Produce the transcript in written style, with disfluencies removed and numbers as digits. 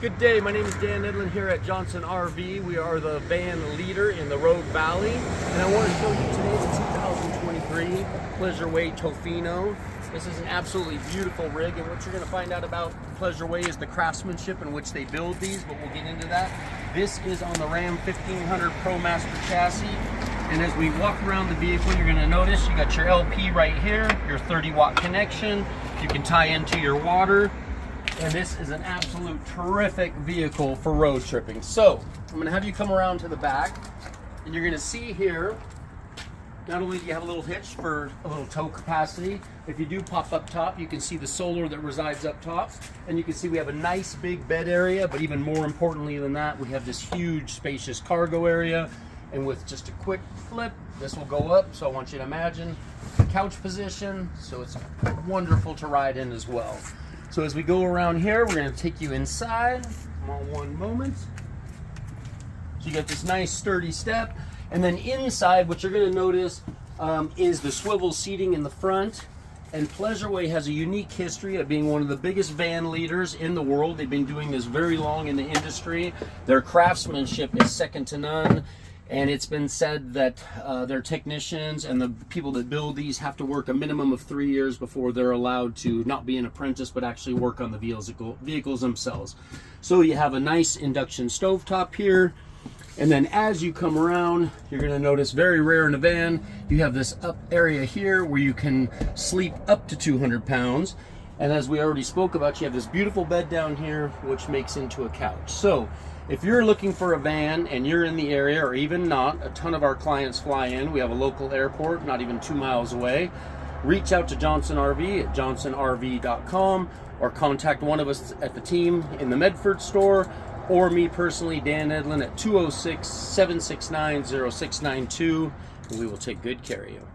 Good day, my name is Dan Edlin here at Johnson RV. We are the van leader in the Rogue Valley, and I want to show you today the 2023 Pleasure Way Tofino. This is an absolutely beautiful rig, and what you're going to find out about Pleasure Way is the craftsmanship in which they build these, but we'll get into that. This is on the Ram 1500 ProMaster chassis, and as we walk around the vehicle, you're going to notice you got your LP right here, your 30-watt connection. You can tie into your water. And this is an absolute terrific vehicle for road tripping. So I'm going to have you come around to the back, and you're going to see here, not only do you have a little hitch for a little tow capacity, if you do pop up top, you can see the solar that resides up top, and you can see we have a nice big bed area, but even more importantly than that, we have this huge spacious cargo area. And with just a quick flip, this will go up. So I want you to imagine the couch position. So it's wonderful to ride in as well. So as we go around here, we're going to take you inside. Come on, one moment. So you got this nice sturdy step. And then inside, what you're going to notice is the swivel seating in the front. And Pleasure Way has a unique history of being one of the biggest van leaders in the world. They've been doing this very long in the industry. Their craftsmanship is second to none. And it's been said that their technicians and the people that build these have to work a minimum of 3 years before they're allowed to not be an apprentice, but actually work on the vehicles themselves. So you have a nice induction stovetop here. And then as you come around, you're going to notice, very rare in a van, you have this up area here where you can sleep up to 200 pounds. And as we already spoke about, you have this beautiful bed down here, which makes into a couch. So if you're looking for a van and you're in the area, or even not, a ton of our clients fly in. We have a local airport not even 2 miles away. Reach out to Johnson RV at johnsonrv.com, or contact one of us at the team in the Medford store, or me personally, Dan Edlin, at 206-769-0692, and we will take good care of you.